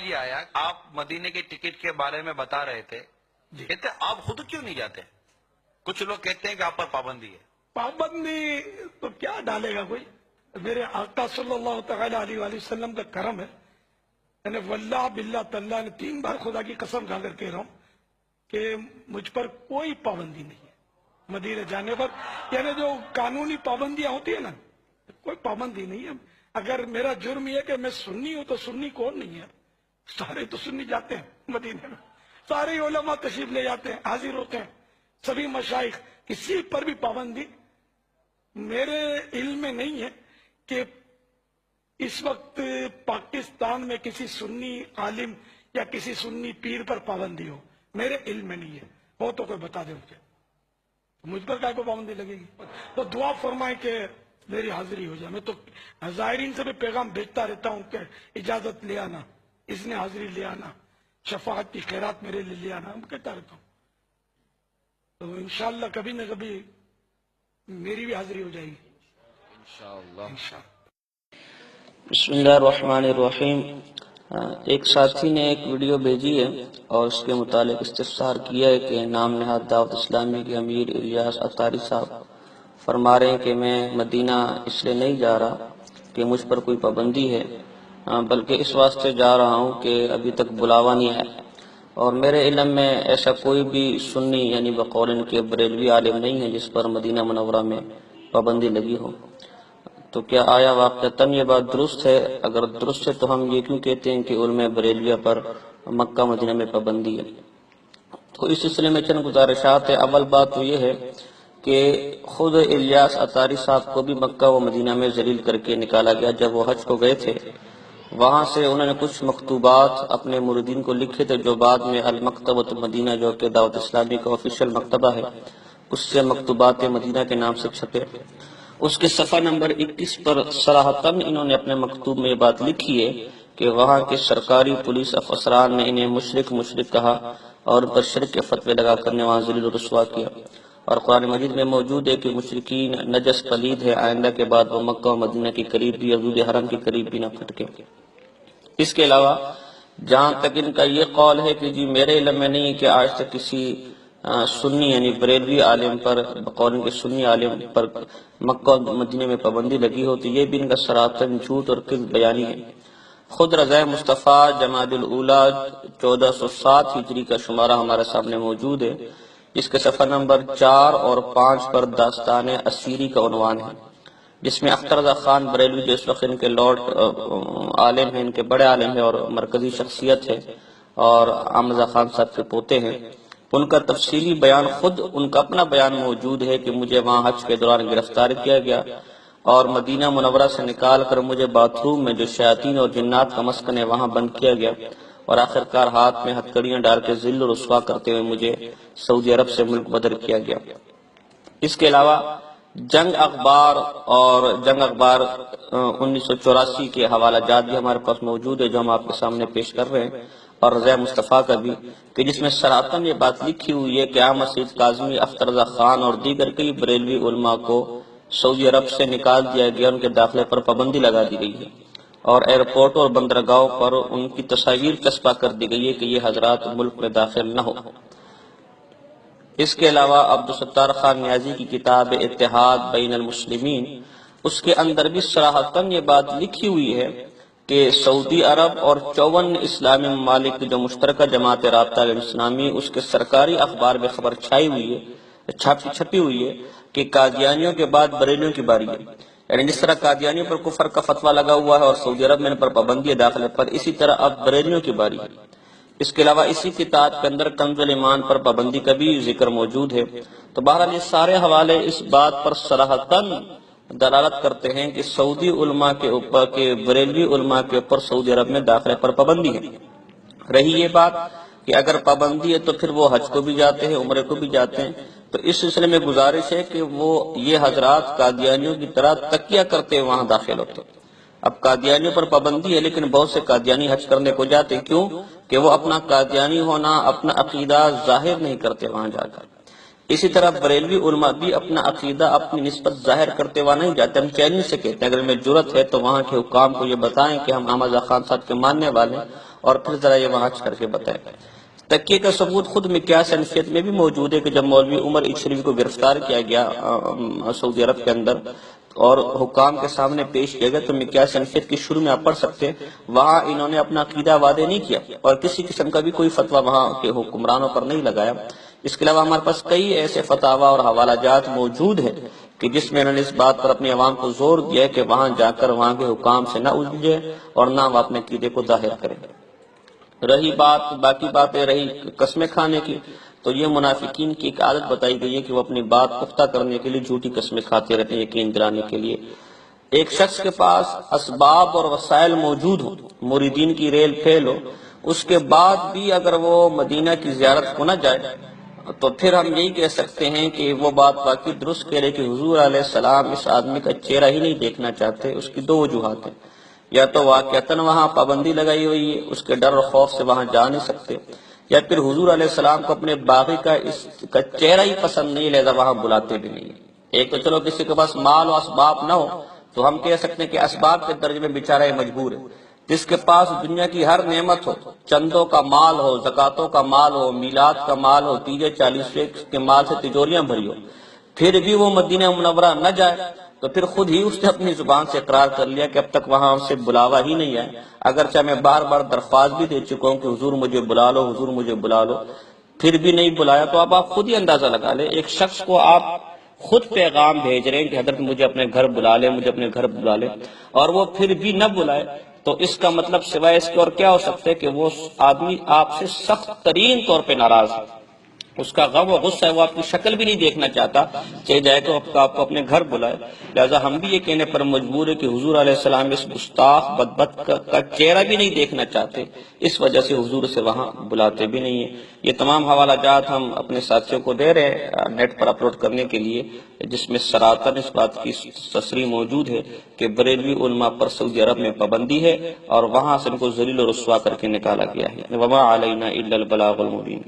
یہ آیا، آپ مدینے کے ٹکٹ کے بارے میں بتا رہے تھے، کہتے آپ خود کیوں نہیں جاتے؟ کچھ لوگ کہتے ہیں کہ آپ پر پابندی ہے۔ پابندی تو کیا ڈالے گا کوئی؟ میرے آقا صلی اللہ تعالی علیہ وآلہ وسلم کا کرم ہے، یعنی واللہ باللہ تاللہ نے 3 بار خدا کی قسم کھا کر کہہ رہا ہوں کہ مجھ پر کوئی پابندی نہیں ہے مدینے جانے پر، یعنی جو قانونی پابندیاں ہوتی ہیں نا، کوئی پابندی نہیں ہے۔ اگر میرا جرم یہ کہ میں سنی ہوں تو سنی کون نہیں ہے؟ سارے تو سنی جاتے ہیں مدینے میں، سارے علماء تشریف لے جاتے ہیں، حاضر ہوتے ہیں، سبھی مشائخ، کسی پر بھی پابندی میرے علم میں نہیں ہے کہ اس وقت پاکستان میں کسی سنی عالم یا کسی سنی پیر پر پابندی ہو، میرے علم میں نہیں ہے، ہو تو کوئی بتا دے مجھے، مجھ پر کیا کوئی پابندی لگے گی؟ تو دعا فرمائے کہ میری حاضری ہو جائے۔ میں تو زائرین سے بھی پیغام بھیجتا رہتا ہوں کہ اجازت لے آنا، اس نے حاضری لے آنا، شفاعت کی خیرات میرے لیے لے آنا، میں کہتا رہتا ہوں، تو انشاءاللہ کبھی نہ کبھی میری بھی حاضری ہو جائے گی انشاءاللہ۔ بسم اللہ الرحمن الرحیم۔ ایک ساتھی نے ایک ویڈیو بھیجی ہے اور اس کے متعلق استفسار کیا ہے کہ نام نہاد دعوت اسلامی کے امیر الیاس اطاری صاحب فرما رہے ہیں کہ میں مدینہ اس لیے نہیں جا رہا کہ مجھ پر کوئی پابندی ہے، بلکہ اس واسطے جا رہا ہوں کہ ابھی تک بلاوا نہیں آیا، اور میرے علم میں ایسا کوئی بھی سنی یعنی بقول ان کے بریلوی عالم نہیں ہے جس پر مدینہ منورہ میں پابندی لگی ہو۔ تو کیا آیا واقعتاً یہ بات درست ہے؟ اگر درست ہے تو ہم یہ کیوں کہتے ہیں کہ علماء بریلویہ پر مکہ مدینہ میں پابندی ہے؟ تو اس سلسلے میں چند گزارشات ہے۔ اول بات تو یہ ہے کہ خود الیاس اطاری صاحب کو بھی مکہ و مدینہ میں ذلیل کر کے نکالا گیا۔ جب وہ حج کو گئے تھے وہاں سے انہوں نے کچھ مکتوبات اپنے مریدین کو لکھے تھے جو بعد میں المکتبۃ مدینہ جو کہ دعوت اسلامی کا آفیشیل مکتبہ ہے اس سے مکتوبات مدینہ کے نام سے چھپے۔ اس کے صفحہ نمبر 21 پر صراحتاً انہوں نے اپنے مکتوب میں یہ بات لکھی ہے کہ وہاں کے سرکاری پولیس افسران نے انہیں مشرک کہا اور ان پر شرک کے فتوے لگا کر نے وہاں ذلیل و رسوا کیا، اور قرآن مجید میں موجود ہے کہ مشرکین نجس پلید ہے، آئندہ کے بعد وہ مکہ و مدینہ کے قریب بھی حدود حرم کے قریب بھی نہ پھٹکے۔ اس کے علاوہ جہاں تک ان کا یہ قول ہے کہ جی میرے علم میں نہیں کہ آج تک کسی سنی یعنی بریلوی عالم پر بقول کے سنی عالم پر مکہ و مدینہ میں پابندی لگی ہو، تو یہ بھی ان کا سراپاً جھوٹ اور کذب بیانی ہے۔ خود رضا مصطفیٰ جمادی الاولیٰ 1407 ہجری کا شمارہ ہمارے سامنے موجود ہے، جس کے صفحہ نمبر 4 اور 5 پر داستان اسیری کا عنوان ہے، جس میں اختر رضا خان بریلوی جو اس وقت ان کے لارڈ عالم ہیں، ان کے بڑے عالم ہیں اور مرکزی شخصیت ہے، اور احمد رضا خان صاحب کے پوتے ہیں، ان کا تفصیلی بیان، خود ان کا اپنا بیان موجود ہے کہ مجھے وہاں حج کے دوران گرفتار کیا گیا اور مدینہ منورہ سے نکال کر مجھے باتھ روم میں جو شیاطین اور جنات کا مسکن ہے وہاں بند کیا گیا، اور آخرکار ہاتھ میں ہتھکڑیاں ڈال کے ذل و رسوا کرتے ہوئے مجھے سعودی عرب سے ملک بدر کیا گیا۔ اس کے علاوہ جنگ اخبار 1984 کے حوالہ جات بھی ہمارے پاس موجود ہے جو ہم آپ کے سامنے پیش کر رہے ہیں، اور رضا مصطفیٰ کا بھی، کہ جس میں صراحتاً یہ بات لکھی ہوئی ہے کہ احمد سید کاظمی، اختر رضا خان اور دیگر کئی بریلوی علماء کو سعودی عرب سے نکال دیا گیا، ان کے داخلے پر پابندی لگا دی گئی ہے، اور ایئرپورٹ اور بندرگاہوں پر ان کی تصاویر چسپاں کر دی گئی ہے کہ یہ حضرات ملک میں داخل نہ ہو۔ اس کے علاوہ عبدالستار خان نیازی کی کتاب اتحاد بین المسلمین، اس کے اندر بھی صراحتاً یہ بات لکھی ہوئی ہے کہ سعودی عرب اور 54 اسلامی ممالک جو مشترکہ جماعت رابطہ اسلامی، اس کے سرکاری اخبار میں خبر چھپی ہوئی ہے کہ قادیانیوں کے بعد بریلیوں کی باری ہے، یعنی جس طرح قادیانیوں پر کفر کا فتویٰ لگا ہوا ہے اور سعودی عرب میں ان پر پابندی ہے داخلے پر، اسی طرح اب بریلیوں کی باری ہے۔ اس کے علاوہ اسی کتاب کے اندر کنز الایمان پر پابندی کا بھی ذکر موجود ہے۔ تو بہرحال یہ سارے حوالے اس بات پر صراحتاً دلالت کرتے ہیں کہ سعودی علماء کے اوپر، کہ بریلوی علماء کے اوپر سعودی عرب میں داخلے پر پابندی ہے۔ رہی یہ بات کہ اگر پابندی ہے تو پھر وہ حج کو بھی جاتے ہیں، عمرے کو بھی جاتے ہیں، تو اس سلسلے میں گزارش ہے کہ وہ یہ حضرات قادیانیوں کی طرح تکیہ کرتے وہاں داخل ہوتے۔ اب قادیانیوں پر پابندی ہے لیکن بہت سے قادیانی حج کرنے کو جاتے، کیوں کہ وہ اپنا قادیانی ہونا، اپنا عقیدہ ظاہر نہیں کرتے وہاں جا کر۔ اسی طرح بریلوی علماء بھی اپنا عقیدہ اپنی نسبت ظاہر کرتے ہوا نہیں جاتے، ہم چیلنج سے کہتے ہیں اگر میں جرت ہے تو وہاں کے حکام کو یہ بتائیں کہ ہم احمد رضا خان صاحب کے ماننے والے ہیں، اور پھر ذرا یہ وہاں کر کے بتائیں۔ تکیے کا ثبوت خود مقیاس انفیت میں بھی موجود ہے کہ جب مولوی عمر اچھروی کو گرفتار کیا گیا سعودی عرب کے اندر اور حکام کے سامنے پیش کیا گیا، تو مقیاس انفیت کی شروع میں آپ پڑھ سکتے ہیں، وہاں انہوں نے اپنا عقیدہ وعدے نہیں کیا اور کسی قسم کا بھی کوئی فتویٰ وہاں کے حکمرانوں پر نہیں لگایا۔ اس کے علاوہ ہمارے پاس کئی ایسے فتاویٰ اور حوالہ جات موجود ہیں کہ جس میں انہوں نے اس بات پر اپنی عوام کو زور دیا ہے کہ وہاں جا کر وہاں کے حکام سے نہ الجھے اور نہ وہ اپنے عقیدے کو ظاہر کریں۔ رہی باقی باتیں رہی قسمیں کھانے کی، تو یہ منافقین کی ایک عادت بتائی گئی ہے کہ وہ اپنی بات پختہ کرنے کے لیے جھوٹی قسمیں کھاتے رہتے ہیں یقین دلانے کے لیے۔ ایک شخص کے پاس اسباب اور وسائل موجود ہو، مریدین کی ریل پھیل ہو، اس کے بعد بھی اگر وہ مدینہ کی زیارت کو نہ جائے تو پھر ہم یہی کہہ سکتے ہیں کہ وہ بات واقعی درست کہہ رہے کہ حضور علیہ السلام اس آدمی کا چہرہ ہی نہیں دیکھنا چاہتے۔ اس کی دو وجوہات ہیں، یا تو واقعتاً وہاں پابندی لگائی ہوئی ہے، اس کے ڈر اور خوف سے وہاں جا نہیں سکتے، یا پھر حضور علیہ السلام کو اپنے باغی کا چہرہ ہی پسند نہیں، لہذا وہاں بلاتے بھی نہیں۔ ایک تو چلو کسی کے پاس مال و اسباب نہ ہو تو ہم کہہ سکتے ہیں کہ اسباب کے درجے میں بیچارہ مجبور ہے۔ جس کے پاس دنیا کی ہر نعمت ہو، چندوں کا مال ہو، زکاتوں کا مال ہو، میلاد کا مال ہو، تیجے چالیسویں کے مال سے تجوریاں بھری ہو، پھر بھی وہ مدینہ منورہ نہ جائے تو پھر خود ہی اس نے اپنی زبان سے اقرار کر لیا کہ اب تک وہاں سے بلاوا ہی نہیں آیا، اگرچہ میں بار بار درخواست بھی دے چکا ہوں کہ حضور مجھے بلا لو، حضور مجھے بلا لو، پھر بھی نہیں بلایا۔ تو اب آپ خود ہی اندازہ لگا لیں، ایک شخص کو آپ خود پیغام بھیج رہے ہیں کہ حضرت مجھے اپنے گھر بلا لے، مجھے اپنے گھر بلا لے، اور وہ پھر بھی نہ بلائے، تو اس کا مطلب سوائے اس کے اور کیا ہو سکتا ہے کہ وہ آدمی آپ سے سخت ترین طور پہ ناراض ہے، اس کا غم و غصہ ہے، وہ آپ کی شکل بھی نہیں دیکھنا چاہتا، چاہے جائے تو آپ کو اپنے گھر بلائے۔ لہذا ہم بھی یہ کہنے پر مجبور ہے کہ حضور علیہ السلام اس گستاخ بدبخت کا چہرہ بھی نہیں دیکھنا چاہتے، اس وجہ سے حضور سے وہاں بلاتے بھی نہیں ہیں۔ یہ تمام حوالہ جات ہم اپنے ساتھیوں کو دے رہے ہیں نیٹ پر اپلوڈ کرنے کے لیے، جس میں سراتن اس بات کی تصریح موجود ہے کہ بریلوی علماء پر سعودی عرب میں پابندی ہے اور وہاں سے ان کو ذلیل و رسوا کر کے نکالا گیا ہے۔ وما علینا الا البلاغ المبین۔